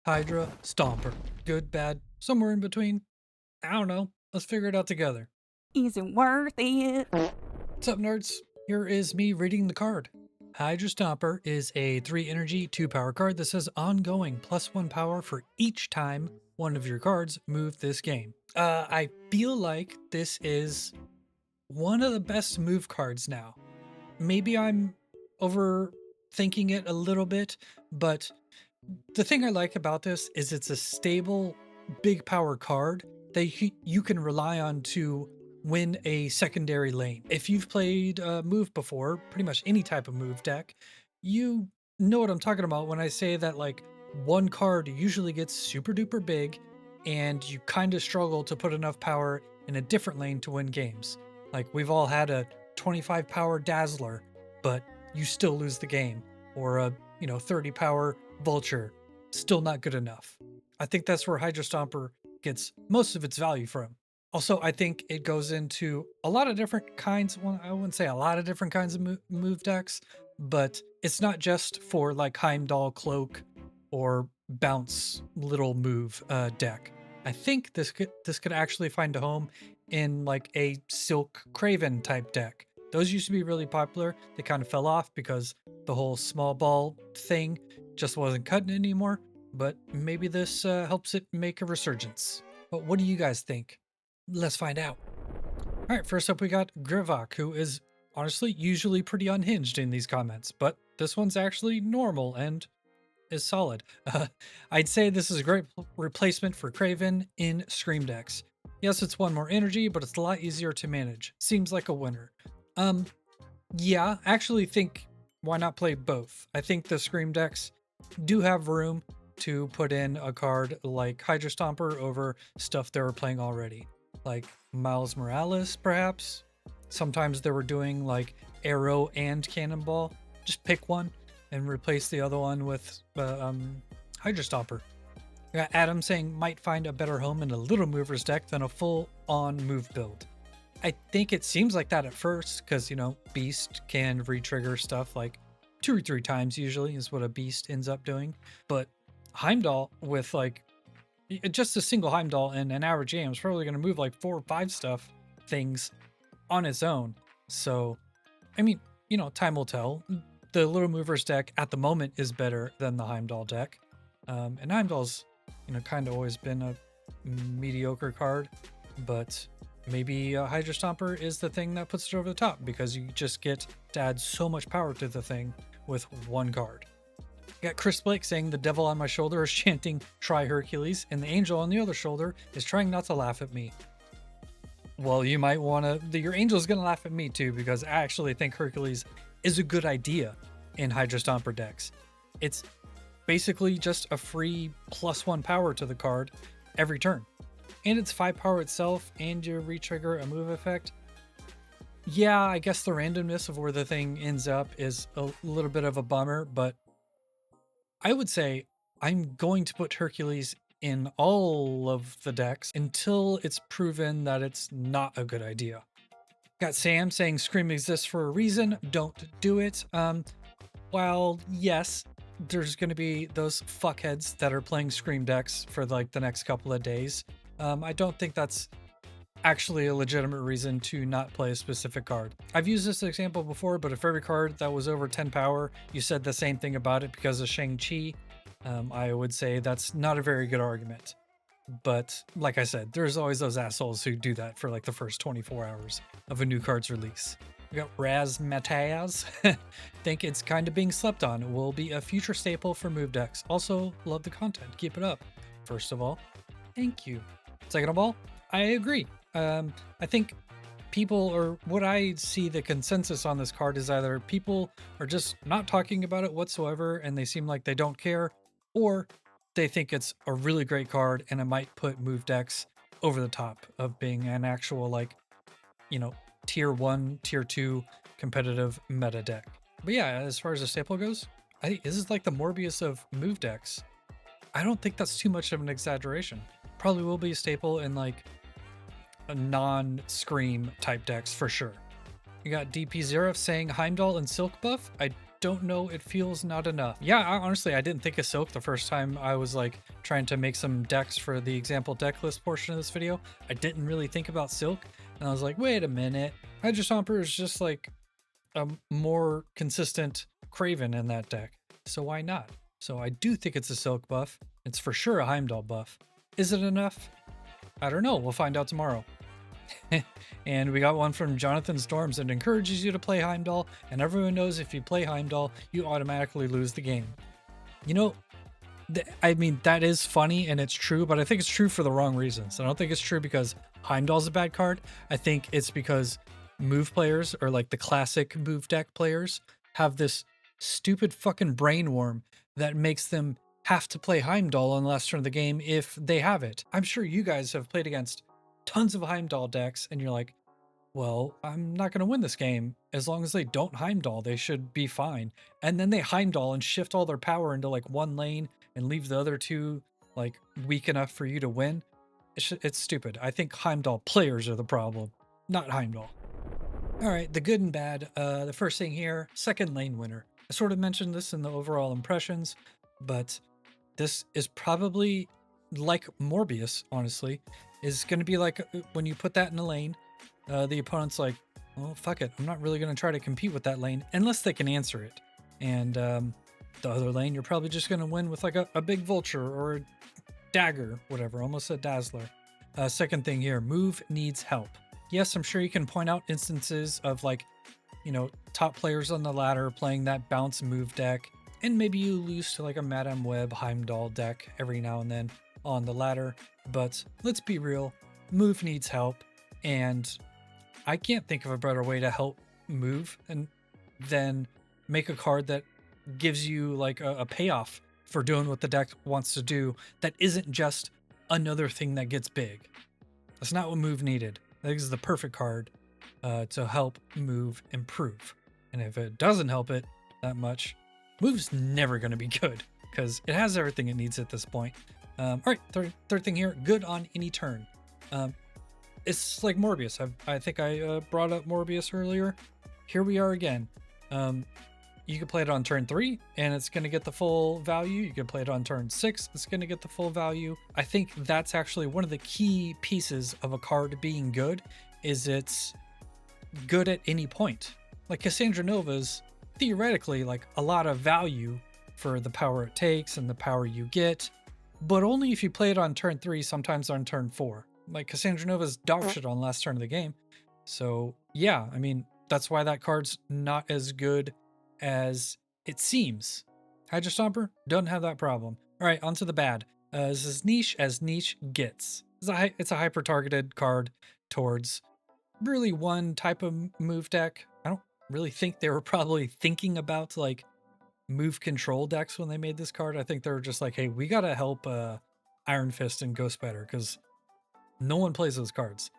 Hydra Stomper. Good, bad, somewhere in between. I don't know. Let's figure it out together. Is it worth it? What's up, nerds? Here is me reading the card. Hydra Stomper is a 3 energy, 2 power card that says ongoing +1 power for each time one of your cards move this game. I feel like this is one of the best move cards now. Maybe I'm overthinking it a little bit, but the thing I like about this is it's a stable, big power card that you can rely on to win a secondary lane. If you've played move before, pretty much any type of move deck, you know what I'm talking about when I say that like one card usually gets super duper big and you kind of struggle to put enough power in a different lane to win games. Like we've all had a 25 power Dazzler, but you still lose the game, or a 30 power Vulture, still not good enough. I think that's where Hydra Stomper gets most of its value from. Also, I think it goes into a lot of different kinds. Well, I wouldn't say a lot of different kinds of move decks, but it's not just for like Heimdall Cloak or bounce little move deck. I think this could actually find a home in like a Silk Craven type deck. Those used to be really popular. They kind of fell off because the whole small ball thing just wasn't cutting anymore, but maybe this helps it make a resurgence. But what do you guys think? Let's find out. All right, first up we got Grivok, who is honestly usually pretty unhinged in these comments, but this one's actually normal and is solid. I'd say this is a great replacement for Craven in Scream decks. Yes, it's one more energy, but it's a lot easier to manage. Seems like a winner. Yeah, actually think why not play both? I think the Scream decks do have room to put in a card like Hydra Stomper over stuff they were playing already, like Miles Morales, perhaps. Sometimes they were doing like Arrow and Cannonball. Just pick one and replace the other one with Hydra Stomper. We got Adam saying might find a better home in a Little Movers deck than a full-on move build. I think it seems like that at first because, Beast can re-trigger stuff like 2 or 3 times usually is what a Beast ends up doing. But Heimdall with like just a single Heimdall in an average game is probably going to move like 4 or 5 stuff things on its own. So, I mean, time will tell. The Little Movers deck at the moment is better than the Heimdall deck. And Heimdall's, kind of always been a mediocre card, but maybe Hydra Stomper is the thing that puts it over the top because you just get to add so much power to the thing with one card. Got Chris Blake saying the devil on my shoulder is chanting try Hercules and the angel on the other shoulder is trying not to laugh at me. Well, you might want to, your angel's going to laugh at me too because I actually think Hercules is a good idea in Hydra Stomper decks. It's basically just a free +1 power to the card every turn. And it's 5 power itself, and you re-trigger a move effect. Yeah, I guess the randomness of where the thing ends up is a little bit of a bummer, but I would say I'm going to put Hercules in all of the decks until it's proven that it's not a good idea. Got Sam saying Scream exists for a reason, don't do it. While yes, there's going to be those fuckheads that are playing Scream decks for like the next couple of days. I don't think that's actually a legitimate reason to not play a specific card. I've used this example before, but if every card that was over 10 power, you said the same thing about it because of Shang-Chi, I would say that's not a very good argument. But like I said, there's always those assholes who do that for like the first 24 hours of a new card's release. We got Raz Mataz. Think it's kind of being slept on. It will be a future staple for move decks. Also, love the content. Keep it up. First of all, thank you. Second of all, I agree. I think people, or what I see the consensus on this card is either people are just not talking about it whatsoever and they seem like they don't care, or they think it's a really great card and it might put move decks over the top of being an actual like, tier 1, tier 2 competitive meta deck. But yeah, as far as the staple goes, I think this is like the Morbius of move decks. I don't think that's too much of an exaggeration. Probably will be a staple in like a non-Scream type decks for sure. You got DP Zeref saying Heimdall and Silk buff. I don't know, it feels not enough. Yeah, honestly, I didn't think of Silk the first time I was like trying to make some decks for the example deck list portion of this video. I didn't really think about Silk, and I was like, wait a minute, Hydra Stomper is just like a more consistent Craven in that deck, so why not? So I do think it's a Silk buff. It's for sure a Heimdall buff. Is it enough? I don't know, we'll find out tomorrow. And we got one from Jonathan Storms that encourages you to play Heimdall, and everyone knows if you play Heimdall, you automatically lose the game. You know, I mean, that is funny and it's true, but I think it's true for the wrong reasons. I don't think it's true because Heimdall's a bad card. I think it's because move players, or like the classic move deck players, have this stupid fucking brain worm that makes them have to play Heimdall on the last turn of the game if they have it. I'm sure you guys have played against tons of Heimdall decks and you're like, well, I'm not going to win this game. As long as they don't Heimdall, they should be fine. And then they Heimdall and shift all their power into like one lane and leave the other two like weak enough for you to win. It's stupid. I think Heimdall players are the problem, not Heimdall. All right, the good and bad. The first thing here, second lane winner. I sort of mentioned this in the overall impressions, but this is probably like Morbius, honestly, is going to be like when you put that in a lane, the opponent's like, well, fuck it. I'm not really going to try to compete with that lane unless they can answer it. And the other lane, you're probably just going to win with like a big vulture or a dagger, whatever, almost a dazzler. Second thing here, move needs help. Yes, I'm sure you can point out instances of like, you know, top players on the ladder playing that bounce move deck, and maybe you lose to like a Madame Web Heimdall deck every now and then on the ladder. But let's be real, move needs help, and I can't think of a better way to help move and then make a card that gives you like a payoff for doing what the deck wants to do that isn't just another thing that gets big. That's not what move needed. I think this is the perfect card to help move improve. And if it doesn't help it that much, move's never going to be good because it has everything it needs at this point. All right, third thing here, good on any turn. It's like Morbius. I think I brought up Morbius earlier. Here we are again. You can play it on turn 3 and it's going to get the full value. You can play it on turn 6. It's going to get the full value. I think that's actually one of the key pieces of a card being good, is it's good at any point. Like Cassandra Nova's theoretically like a lot of value for the power it takes and the power you get, but only if you play it on turn 3, sometimes on turn 4. Like Cassandra Nova's dog shit on last turn of the game. So yeah, I mean, that's why that card's not as good as it seems. Hydra Stomper doesn't have that problem. All right, on to the bad. This is niche as niche gets. It's a hyper targeted card towards really one type of move deck. I don't really think they were probably thinking about like move control decks when they made this card. I think they were just like, hey, we gotta help Iron Fist and Ghost Spider because no one plays those cards.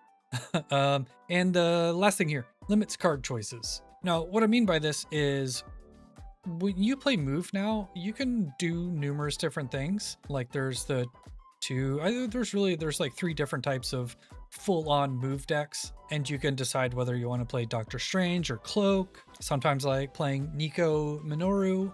And the last thing here, limits card choices. Now, what I mean by this is when you play move now, you can do numerous different things. Like there's the there's like 3 different types of full-on move decks, and you can decide whether you want to play Doctor Strange or Cloak. Sometimes I like playing Nico Minoru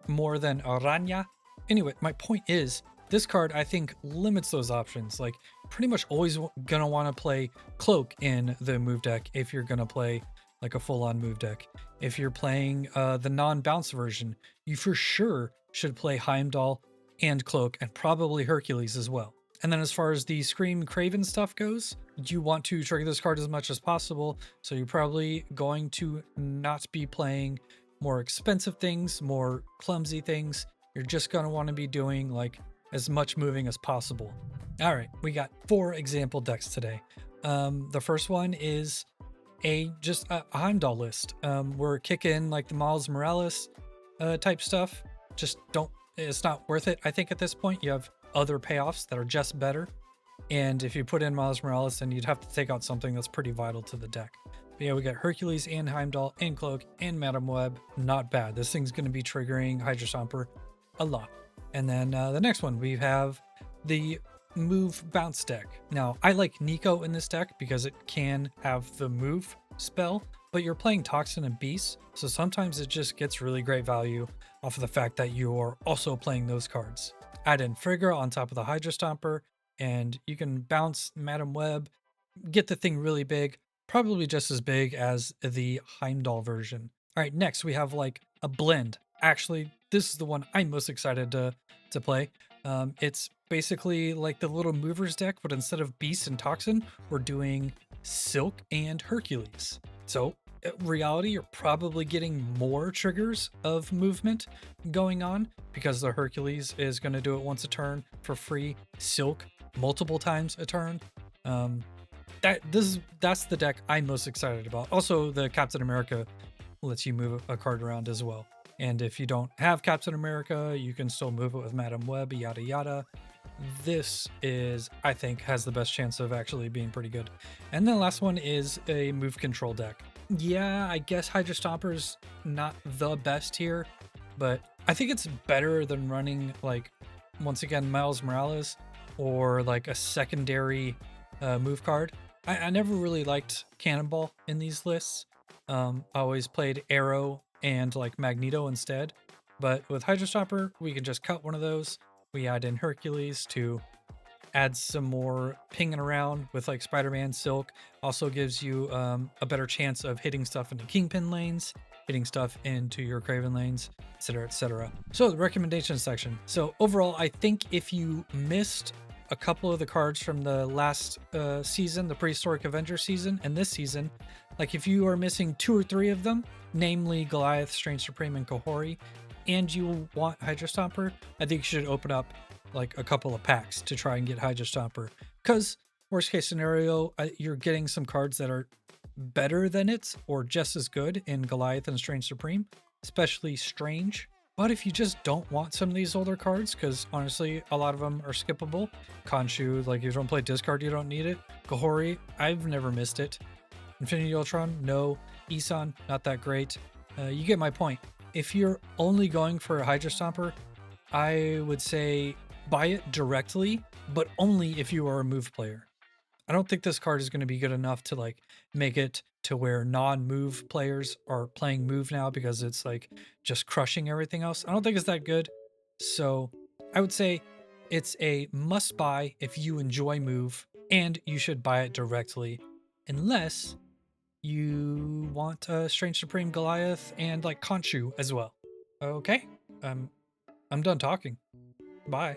more than Aranya. Anyway, my point is, this card I think limits those options. Like pretty much always gonna want to play Cloak in the move deck if you're gonna play like a full-on move deck. If you're playing the non-bounce version, you for sure should play Heimdall and Cloak, and probably Hercules as well. And then as far as the Scream Craven stuff goes, you want to trigger this card as much as possible, so you're probably going to not be playing more expensive things, more clumsy things. You're just going to want to be doing like as much moving as possible. All right, we got 4 example decks today. The first one is just a Heimdall list. We're kicking like the Miles Morales type stuff. Just it's not worth it. I think at this point you have other payoffs that are just better. And if you put in Miles Morales, then you'd have to take out something that's pretty vital to the deck. But yeah, we got Hercules and Heimdall and Cloak and Madame Web. Not bad. This thing's going to be triggering Hydra Stomper a lot. And then the next one, we have the move bounce deck. Now, I like Nico in this deck because it can have the move spell, but you're playing Toxin and Beast, so sometimes it just gets really great value off of the fact that you're also playing those cards. Add in Frigga on top of the Hydra Stomper, and you can bounce Madam Web, get the thing really big, probably just as big as the Heimdall version. All right, next we have like a blend. Actually, this is the one I'm most excited to play. It's basically like the little movers deck, but instead of Beast and Toxin, we're doing Silk and Hercules. So reality, you're probably getting more triggers of movement going on because the Hercules is going to do it once a turn for free. Silk multiple times a turn. That's the deck I'm most excited about. Also, the Captain America lets you move a card around as well. And if you don't have Captain America, you can still move it with Madam Web, yada yada. This is, I think, has the best chance of actually being pretty good. And then the last one is a move control deck. Yeah, I guess Hydra Stomper's not the best here, but I think it's better than running, like, once again, Miles Morales or like a secondary move card. I never really liked Cannonball in these lists. I always played Arrow and like Magneto instead. But with Hydra Stomper, we can just cut one of those. We add in Hercules to add some more pinging around with like Spider-Man. Silk also gives you a better chance of hitting stuff into Kingpin lanes, hitting stuff into your Craven lanes, etc., etc. So the recommendation section. So overall, I think if you missed a couple of the cards from the last season, the Prehistoric Avenger season, and this season, like if you are missing 2 or 3 of them, namely Goliath, Strange Supreme, and Kahori, and you want Hydra Stomper, I think you should open up like a couple of packs to try and get Hydra Stomper. Because worst case scenario, you're getting some cards that are better than it or just as good in Goliath and Strange Supreme, especially Strange. But if you just don't want some of these older cards, because honestly, a lot of them are skippable. Khonshu, like if you don't play discard, you don't need it. Kahori, I've never missed it. Infinity Ultron, no. Isan, not that great. You get my point. If you're only going for a Hydra Stomper, I would say buy it directly, but only if you are a move player. I don't think this card is going to be good enough to like make it to where non-move players are playing move now because it's like just crushing everything else. I don't think it's that good. So I would say it's a must buy if you enjoy move, and you should buy it directly unless you want Strange Supreme Goliath and like Khonshu as well. Okay, I'm done talking. Bye.